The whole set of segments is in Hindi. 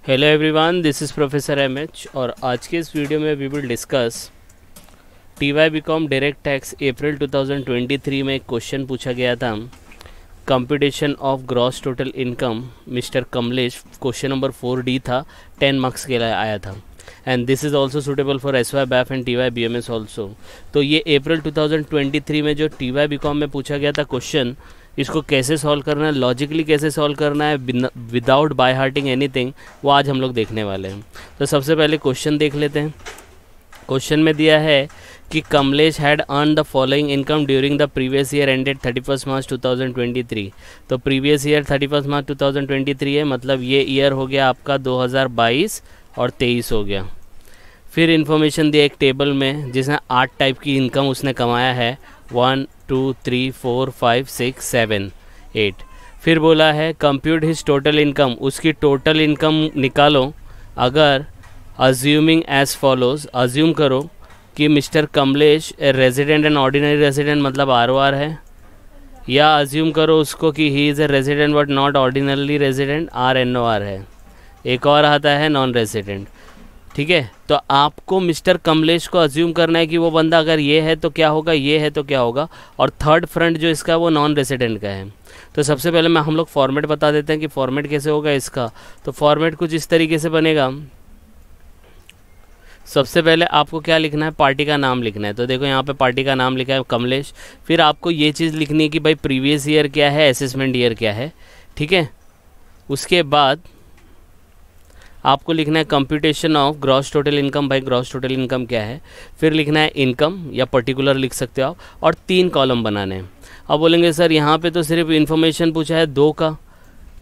Hello everyone, this is professor MH और आज के इस वीडियो में we will discuss TY BCom direct tax April 2023 में एक क्वेश्चन पूछा गया था। Computation of gross total income mister Kamlesh, question number 4D था, 10 मार्क्स के लिए आया था and this is also suitable for SY BAF and TY BMS also. तो ये अप्रैल 2023 में जो टीवाई बीकॉम में पूछा गया था क्वेश्चन, इसको कैसे सॉल्व करना है, लॉजिकली कैसे सॉल्व करना है विदाउट बाय हार्टिंग एनीथिंग, वो आज हम लोग देखने वाले हैं। तो सबसे पहले क्वेश्चन देख लेते हैं। क्वेश्चन में दिया है कि Kamlesh had earn the following income during the previous year ended 31 मार्च 2023। तो प्रीवियस ईयर 31 मार्च 2023 है, मतलब ये ईयर हो गया आपका 2022 और 23 हो गया। फिर इन्फॉर्मेशन दिया एक टेबल में जिसमें 8 टाइप की इनकम उसने कमाया है, 1 2 3 4 5 6 7 8। फिर बोला है कंप्यूट हिज टोटल इनकम, उसकी टोटल इनकम निकालो। अगर अज्यूमिंग एज फॉलोज, अज्यूम करो कि mister Kamlesh a resident and ordinary resident मतलब ROR है, या अज्यूम करो उसको कि he is a resident but not ordinarily resident, RNOR है। एक और आता है नॉन रेजिडेंट। ठीक है, तो आपको मिस्टर कमलेश को अज्यूम करना है कि वो बंदा अगर ये है तो क्या होगा, ये है तो क्या होगा, और थर्ड फ्रंट जो इसका वो नॉन रेजिडेंट का है। तो सबसे पहले हम लोग फॉर्मेट बता देते हैं कि फॉर्मेट कैसे होगा इसका। तो फॉर्मेट कुछ इस तरीके से बनेगा। सबसे पहले आपको क्या लिखना है, पार्टी का नाम लिखना है। तो देखो यहाँ पे पार्टी का नाम लिखा है कमलेश। फिर आपको ये चीज़ लिखनी है कि भाई प्रीवियस ईयर क्या है, असेसमेंट ईयर क्या है। ठीक है, उसके बाद आपको लिखना है computation of gross total income, भाई ग्रॉस टोटल इनकम क्या है। फिर लिखना है इनकम या पर्टिकुलर लिख सकते हो आप, और 3 कॉलम बनाने हैं। अब बोलेंगे सर यहाँ पे तो सिर्फ इन्फॉर्मेशन पूछा है 2 का,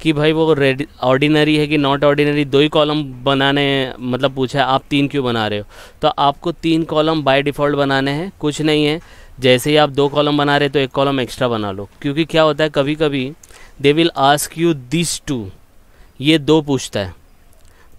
कि भाई वो ऑर्डिनरी है कि नॉट ऑर्डिनरी, 2 ही कॉलम बनाने मतलब पूछा है, आप 3 क्यों बना रहे हो। तो आपको 3 कॉलम बाय डिफ़ॉल्ट बनाने हैं, कुछ नहीं है। जैसे ही आप 2 कॉलम बना रहे तो 1 कॉलम एक्स्ट्रा बना लो, क्योंकि क्या होता है कभी कभी they will ask you this 2, ये 2 पूछता है,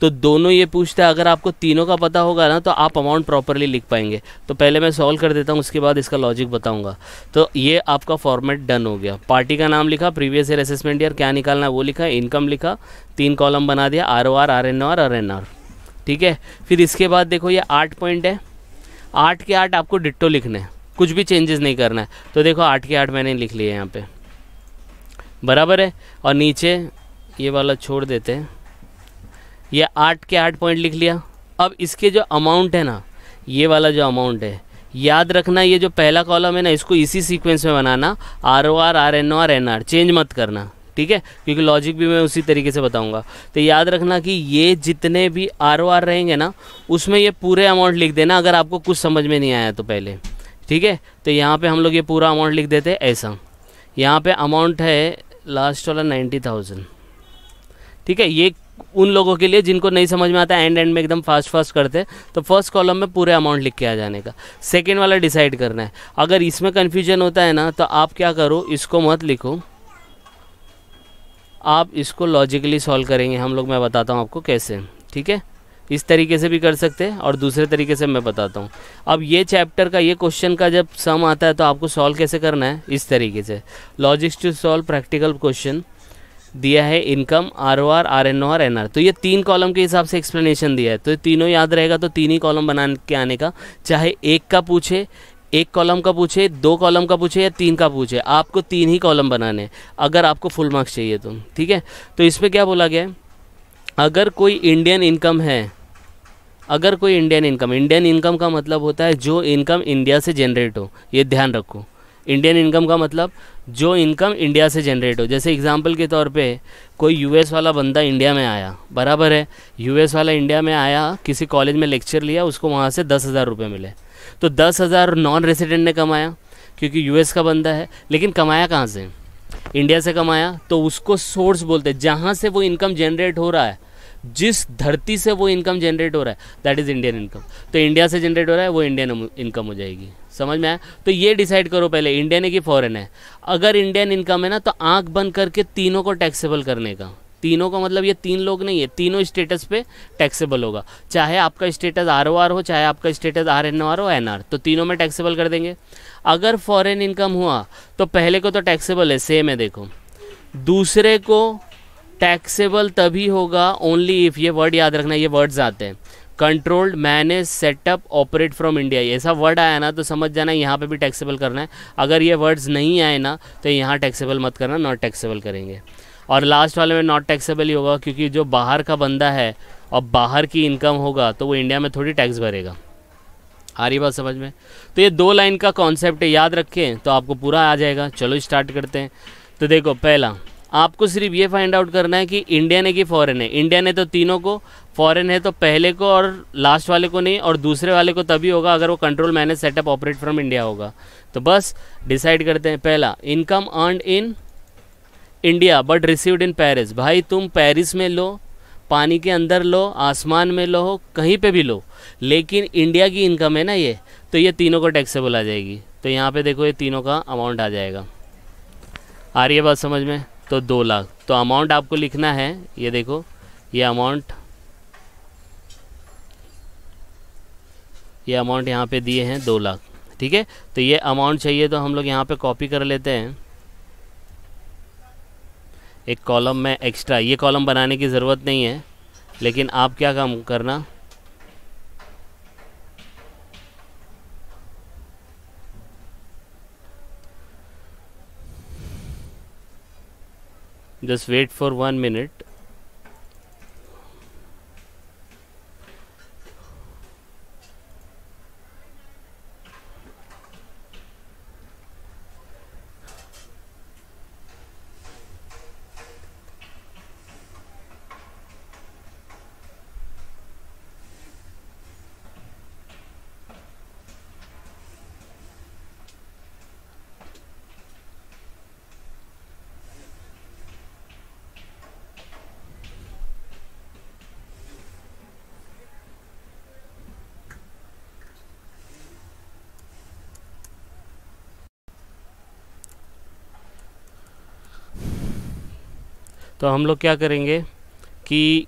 तो दोनों ये पूछता है। अगर आपको तीनों का पता होगा ना तो आप अमाउंट प्रॉपरली लिख पाएंगे। तो पहले मैं सॉल्व कर देता हूँ, उसके बाद इसका लॉजिक बताऊंगा। तो ये आपका फॉर्मेट डन हो गया। पार्टी का नाम लिखा, प्रीवियस ईयर असेसमेंट ईयर क्या निकालना है वो लिखा, इनकम लिखा, 3 कॉलम बना दिया, ROR RNOR RNR। ठीक है, फिर इसके बाद देखो ये 8 पॉइंट है, 8 के 8 आपको डिट्टो लिखने हैं, कुछ भी चेंजेस नहीं करना है। तो देखो 8 के 8 मैंने लिख लिए यहाँ पे, बराबर है। और नीचे ये वाला छोड़ देते हैं, ये 8 के 8 पॉइंट लिख लिया। अब इसके जो अमाउंट है ना, ये वाला जो अमाउंट है, याद रखना ये जो पहला कॉलम है ना, इसको इसी सीक्वेंस में बनाना, ROR RNOR NR, चेंज मत करना। ठीक है, क्योंकि लॉजिक भी मैं उसी तरीके से बताऊंगा। तो याद रखना कि ये जितने भी ROR रहेंगे ना, उसमें ये पूरे अमाउंट लिख देना अगर आपको कुछ समझ में नहीं आया तो पहले। ठीक है, तो यहाँ पर हम लोग ये पूरा अमाउंट लिख देते हैं ऐसा। यहाँ पर अमाउंट है लास्ट वाला 90,000। ठीक है, ये उन लोगों के लिए जिनको नहीं समझ में आता है, एंड में एकदम फास्ट करते, तो फर्स्ट कॉलम में पूरे अमाउंट लिख के आ जाने का। सेकेंड वाला डिसाइड करना है। अगर इसमें कन्फ्यूजन होता है ना तो आप क्या करो, इसको मत लिखो, आप इसको लॉजिकली सॉल्व करेंगे हम लोग, मैं बताता हूँ आपको कैसे। ठीक है, इस तरीके से भी कर सकते हैं और दूसरे तरीके से मैं बताता हूँ। अब ये चैप्टर का ये क्वेश्चन का जब सम आता है तो आपको सॉल्व कैसे करना है, इस तरीके से। Logics to solve practical question दिया है, इनकम, ROR RNOR NR। तो ये 3 कॉलम के हिसाब से एक्सप्लेनेशन दिया है, तो तीनों याद रहेगा। तो 3 ही कॉलम बना के आने का, चाहे 1 का पूछे, 1 कॉलम का पूछे, 2 कॉलम का पूछे या 3 का पूछे, आपको 3 ही कॉलम बनाने अगर आपको फुल मार्क्स चाहिए तो। ठीक है, तो इसमें क्या बोला गया है, अगर कोई इंडियन इनकम है, अगर कोई इंडियन इनकम का मतलब होता है जो इनकम इंडिया से जनरेट हो, ये ध्यान रखो। इंडियन इनकम का मतलब जो इनकम इंडिया से जनरेट हो। जैसे एग्जांपल के तौर पे कोई US वाला बंदा इंडिया में आया, बराबर है, US वाला इंडिया में आया, किसी कॉलेज में लेक्चर लिया, उसको वहाँ से 10,000 रुपये मिले। तो 10,000 नॉन रेसिडेंट ने कमाया क्योंकि US का बंदा है, लेकिन कमाया कहाँ से, इंडिया से कमाया। तो उसको सोर्स बोलते हैं, जहाँ से वो इनकम जनरेट हो रहा है, जिस धरती से वो इनकम जनरेट हो रहा है, दैट इज़ इंडियन इनकम। तो इंडिया से जनरेट हो रहा है, वो इंडियन इनकम हो जाएगी। समझ में आया। तो ये डिसाइड करो पहले, इंडियन है कि फॉरेन है। अगर इंडियन इनकम है ना, तो आंख बंद करके तीनों को टैक्सेबल करने का। तीनों का मतलब ये 3 लोग नहीं है, तीनों स्टेटस पे टैक्सेबल होगा। चाहे आपका स्टेटस ROR हो, चाहे आपका स्टेटस RNOR हो, NR, तो तीनों में टैक्सेबल कर देंगे। अगर फॉरेन इनकम हुआ तो पहले को तो टैक्सेबल है, सेम है, देखो। दूसरे को टैक्सेबल तभी होगा ओनली इफ़, ये वर्ड याद रखना, ये वर्ड्स आते हैं controlled, manage, setup, operate from India. ऐसा वर्ड आया ना तो समझ जाना यहाँ पे भी टैक्सेबल करना है। अगर ये वर्ड्स नहीं आए ना तो यहाँ टैक्सेबल मत करना, नॉट टैक्सेबल करेंगे। और लास्ट वाले में नॉट टैक्सेबल ही होगा, क्योंकि जो बाहर का बंदा है और बाहर की इनकम होगा तो वो इंडिया में थोड़ी टैक्स भरेगा। आ रही बात समझ में? तो ये 2 लाइन का कॉन्सेप्ट है, याद रखें तो आपको पूरा आ जाएगा। चलो स्टार्ट करते हैं। तो देखो, पहला आपको सिर्फ ये फाइंड आउट करना है कि इंडियन है कि फॉरेन है। इंडियन है तो तीनों को, फॉरेन है तो पहले को और लास्ट वाले को नहीं, और दूसरे वाले को तभी होगा अगर वो control, manage, setup, operate from India होगा। तो बस डिसाइड करते हैं। पहला, income earned in India but received in Paris. भाई तुम पेरिस में लो, पानी के अंदर लो, आसमान में लो, कहीं पे भी लो, लेकिन इंडिया की इनकम है ना ये, तो ये तीनों को टैक्सेबल आ जाएगी। तो यहाँ पे देखो ये तीनों का अमाउंट आ जाएगा। आ रही है बात समझ में? तो 2 लाख। तो अमाउंट आपको लिखना है, ये देखो ये अमाउंट यहाँ पे दिए हैं 2 लाख। ठीक है, तो ये अमाउंट चाहिए तो हम लोग यहाँ पे कॉपी कर लेते हैं एक कॉलम में एक्स्ट्रा। ये कॉलम बनाने की ज़रूरत नहीं है, लेकिन आप क्या काम करना, जस्ट वेट फॉर 1 मिनट। तो हम लोग क्या करेंगे कि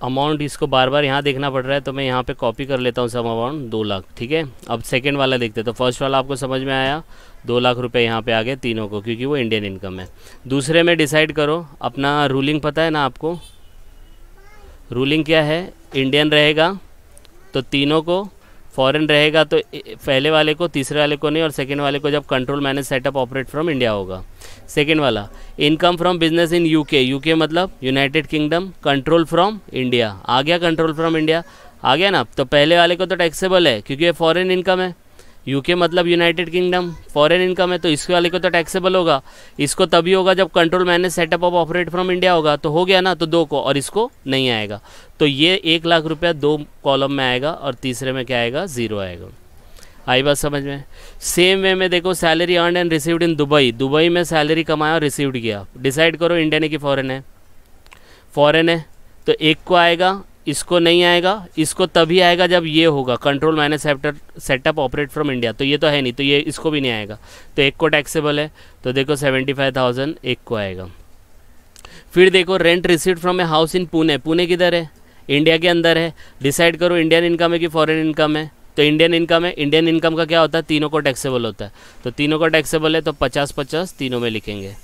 अमाउंट इसको बार बार यहाँ देखना पड़ रहा है, तो मैं यहाँ पे कॉपी कर लेता हूँ सब अमाउंट 2 लाख। ठीक है, अब सेकंड वाला देखते हैं। तो फर्स्ट वाला आपको समझ में आया, 2 लाख रुपए यहाँ पे आ गए तीनों को, क्योंकि वो इंडियन इनकम है। दूसरे में डिसाइड करो, अपना रूलिंग पता है ना आपको? रूलिंग क्या है? इंडियन रहेगा तो तीनों को, फॉरेन रहेगा तो पहले वाले को, तीसरे वाले को नहीं, और सेकंड वाले को जब control, manage, setup, operate from India होगा। सेकंड वाला, income from business in UK, UK मतलब United Kingdom, control from India. आ गया कंट्रोल फ्रॉम इंडिया, आ गया ना? तो पहले वाले को तो टैक्सेबल है क्योंकि ये फॉरेन इनकम है। यूके मतलब यूनाइटेड किंगडम, फॉरेन इनकम है, तो इसके वाले को तो टैक्सेबल होगा। इसको तभी होगा जब control, manage, setup of operate from India होगा। तो हो गया ना? तो 2 को, और इसको नहीं आएगा। तो ये 1 लाख रुपया 2 कॉलम में आएगा, और तीसरे में क्या आएगा? 0 आएगा। आई बात समझ में? सेम वे में देखो, salary earn and received in Dubai, Dubai में सैलरी कमाया और रिसीव्ड किया। डिसाइड करो इंडियन है कि फॉरेन है? फॉरेन है तो 1 को आएगा, इसको नहीं आएगा, इसको तभी आएगा जब ये होगा control, manage, setup, operate from India. तो ये तो है नहीं, तो ये इसको भी नहीं आएगा। तो 1 को टैक्सेबल है, तो देखो 75,000 1 को आएगा। फिर देखो, rent received from a house in Pune, Pune किधर है? इंडिया के अंदर है। डिसाइड करो इंडियन इनकम है कि फॉरेन इनकम है? तो इंडियन इनकम है। इंडियन इनकम का क्या होता है? तीनों को टैक्सेबल होता है। तो तीनों को टैक्सेबल है, तो 50-50 तीनों में लिखेंगे।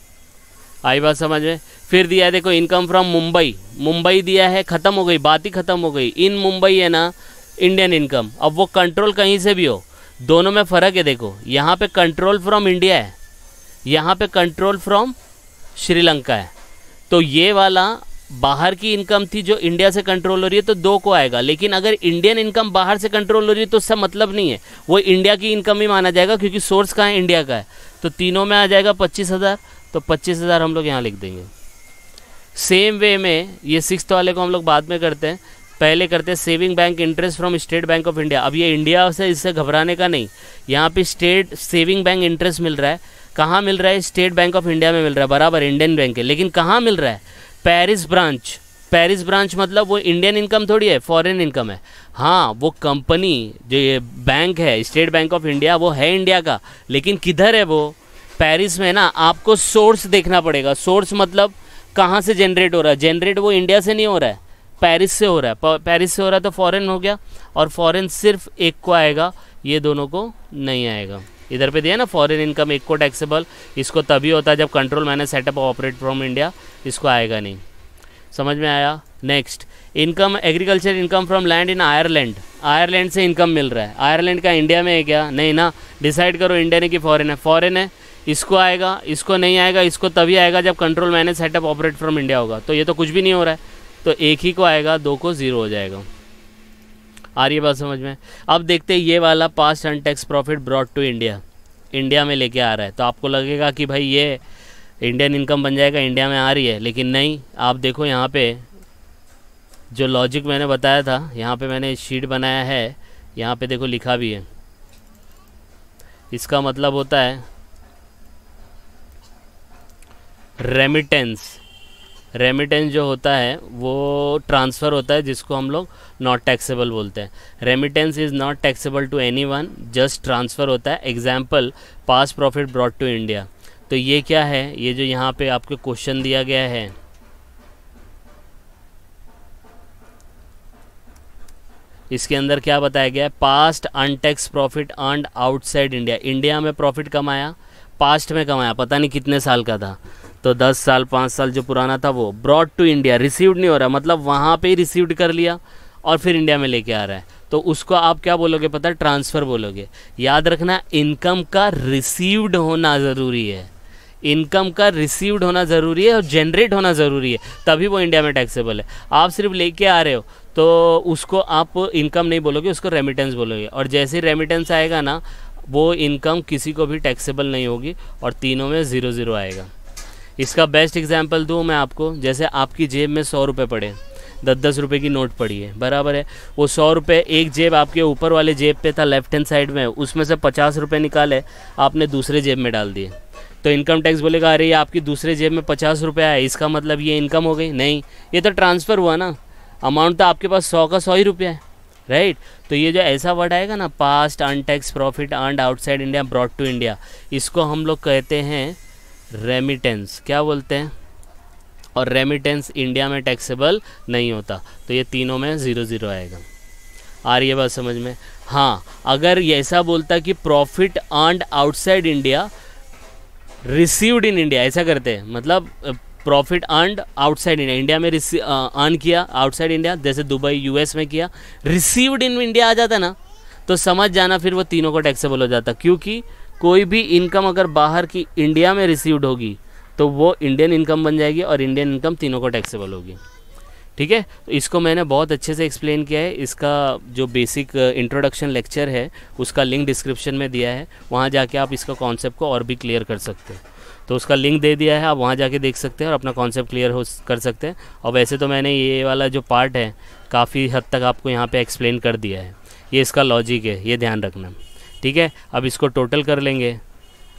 आई बात समझ में? फिर दिया है देखो, इनकम फ्रॉम मुंबई, मुंबई दिया है, ख़त्म हो गई, बात ही ख़त्म हो गई। इन मुंबई है ना इंडियन इनकम। अब वो कंट्रोल कहीं से भी हो, दोनों में फ़र्क है। देखो यहाँ पे कंट्रोल फ्रॉम इंडिया है, यहाँ पे कंट्रोल फ्रॉम श्रीलंका है। तो ये वाला बाहर की इनकम थी जो इंडिया से कंट्रोल हो रही है, तो 2 को आएगा। लेकिन अगर इंडियन इनकम बाहर से कंट्रोल हो रही है तो उसका मतलब नहीं है, वो इंडिया की इनकम ही माना जाएगा, क्योंकि सोर्स कहाँ है? इंडिया का है। तो तीनों में आ जाएगा 25,000, तो 25,000 हम लोग यहाँ लिख देंगे। सेम वे में ये 6th वाले को हम लोग बाद में करते हैं, पहले करते हैं saving bank interest from state bank of India. अब ये इंडिया से, इससे घबराने का नहीं, यहाँ पे स्टेट सेविंग बैंक इंटरेस्ट मिल रहा है। कहाँ मिल रहा है? स्टेट बैंक ऑफ इंडिया में मिल रहा है, बराबर इंडियन बैंक है। लेकिन कहाँ मिल रहा है? Paris branch. पेरिस ब्रांच मतलब वो इंडियन इनकम थोड़ी है, फॉरेन इनकम है। हाँ, वो कंपनी जो ये बैंक है स्टेट बैंक ऑफ इंडिया, वो है इंडिया का, लेकिन किधर है वो? पेरिस में ना। आपको सोर्स देखना पड़ेगा। सोर्स मतलब कहाँ से जनरेट हो रहा है? जनरेट वो इंडिया से नहीं हो रहा है, पेरिस से हो रहा है। पेरिस से हो रहा है तो फॉरेन हो गया, और फॉरेन सिर्फ 1 को आएगा, ये दोनों को नहीं आएगा। इधर पे दिया ना फॉरेन इनकम एक को टैक्सेबल, इसको तभी होता है जब control manage setup operate from India, इसको आएगा नहीं। समझ में आया। Next, income agriculture income from land in Ireland, Ireland से इनकम मिल रहा है। आयरलैंड का इंडिया में है क्या? नहीं ना, डिसाइड करो इंडियन है कि फॉरेन है। फॉरेन है, इसको आएगा, इसको नहीं आएगा, इसको तभी आएगा जब control manage setup operate from India होगा। तो ये तो कुछ भी नहीं हो रहा है, तो एक ही को आएगा, दो को ज़ीरो हो जाएगा। आ रही है बात समझ में। अब देखते हैं ये वाला past untaxed profit brought to India, India में लेके आ रहा है। तो आपको लगेगा कि भाई ये इंडियन इनकम बन जाएगा, इंडिया में आ रही है, लेकिन नहीं। आप देखो यहाँ पे जो लॉजिक मैंने बताया था, यहाँ पे मैंने शीट बनाया है, यहाँ पे देखो लिखा भी है। इसका मतलब होता है रेमिटेंस, रेमिटेंस जो होता है वो ट्रांसफ़र होता है जिसको हम लोग नॉट टैक्सेबल बोलते हैं। Remittance is not taxable to anyone, just transfer होता है। Example past profit brought to India. तो ये क्या है, ये जो यहाँ पे आपको क्वेश्चन दिया गया है, इसके अंदर क्या बताया गया है, past untaxed profit earned outside India. India में प्रॉफिट कमाया, पास्ट में कमाया, पता नहीं कितने साल का था, तो 10 साल 5 साल जो पुराना था वो। ब्रॉट टू इंडिया, रिसीव्ड नहीं हो रहा, मतलब वहाँ पे ही रिसीव्ड कर लिया और फिर इंडिया में लेके आ रहा है, तो उसको आप क्या बोलोगे पता है, ट्रांसफ़र बोलोगे। याद रखना इनकम का रिसीव्ड होना ज़रूरी है, इनकम का रिसीव्ड होना ज़रूरी है और जनरेट होना ज़रूरी है, तभी वो इंडिया में टैक्सेबल है। आप सिर्फ लेके आ रहे हो तो उसको आप इनकम नहीं बोलोगे, उसको रेमिटेंस बोलोगे। और जैसे रेमिटेंस आएगा ना, वो इनकम किसी को भी टैक्सेबल नहीं होगी और तीनों में 0 0 आएगा। इसका बेस्ट एग्जांपल दूँ मैं आपको, जैसे आपकी जेब में 100 रुपये पड़े, 10-10 रुपये की नोट पड़ी है, बराबर है। वो 100 रुपये एक जेब आपके ऊपर वाले जेब पे था, लेफ्ट हैंड साइड में, उसमें से 50 रुपये निकाले आपने दूसरे जेब में डाल दिए, तो इनकम टैक्स बोलेगा अरे ये आपकी दूसरे जेब में 50 रुपये आया, इसका मतलब ये इनकम हो गई? नहीं, ये तो ट्रांसफ़र हुआ ना, अमाउंट तो आपके पास 100 का 100 ही रुपया है, राइट। तो ये जो ऐसा वर्ड आएगा ना, past untaxed profit earned outside India brought to India, इसको हम लोग कहते हैं रेमिटेंस। क्या बोलते हैं? और रेमिटेंस इंडिया में टैक्सेबल नहीं होता, तो ये तीनों में 0 0 आएगा। आ रही है बात समझ में। हाँ, अगर ये ऐसा बोलता कि profit earned outside India received in India, ऐसा करते हैं, मतलब profit earned outside India, India में अर्न किया, आउटसाइड इंडिया जैसे दुबई यूएस में किया, रिसीव्ड इन इंडिया आ जाता ना, तो समझ जाना फिर वो तीनों को टैक्सेबल हो जाता। क्योंकि कोई भी इनकम अगर बाहर की इंडिया में रिसीव्ड होगी तो वो इंडियन इनकम बन जाएगी और इंडियन इनकम तीनों को टैक्सेबल होगी। ठीक है, तो इसको मैंने बहुत अच्छे से एक्सप्लेन किया है। इसका जो बेसिक इंट्रोडक्शन लेक्चर है उसका लिंक डिस्क्रिप्शन में दिया है, वहाँ जाके आप इसका कॉन्सेप्ट को और भी क्लियर कर सकते हैं। तो उसका लिंक दे दिया है, आप वहाँ जाके देख सकते हैं और अपना कॉन्सेप्ट क्लियर कर सकते हैं। और वैसे तो मैंने ये वाला जो पार्ट है काफ़ी हद तक आपको यहाँ पे एक्सप्लेन कर दिया है, ये इसका लॉजिक है, ये ध्यान रखना। ठीक है, अब इसको टोटल कर लेंगे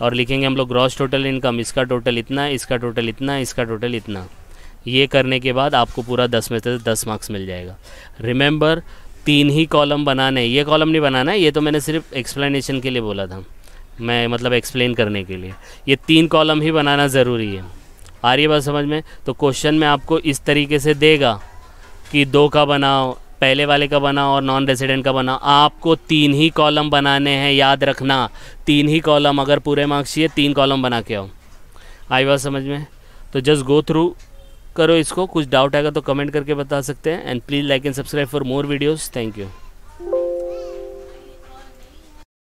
और लिखेंगे हम लोग ग्रॉस टोटल इनकम, इसका टोटल इतना, इसका टोटल इतना, इसका टोटल इतना। ये करने के बाद आपको पूरा 10 में से 10 मार्क्स मिल जाएगा। रिमेंबर 3 ही कॉलम बनाने, ये कॉलम नहीं बनाना है, ये तो मैंने सिर्फ एक्सप्लेनेशन के लिए बोला था, मैं मतलब एक्सप्लेन करने के लिए। ये 3 कॉलम ही बनाना ज़रूरी है। आ रही है बात समझ में। तो क्वेश्चन में आपको इस तरीके से देगा कि 2 का बनाओ, पहले वाले का बनाओ और नॉन रेसिडेंट का बनाओ। आपको 3 ही कॉलम बनाने हैं, याद रखना 3 ही कॉलम। अगर पूरे मार्क्स चाहिए 3 कॉलम बना के आओ। आई बात समझ में। तो जस्ट गो थ्रू करो इसको, कुछ डाउट आएगा तो कमेंट करके बता सकते हैं। And please like and subscribe for more videos. Thank you.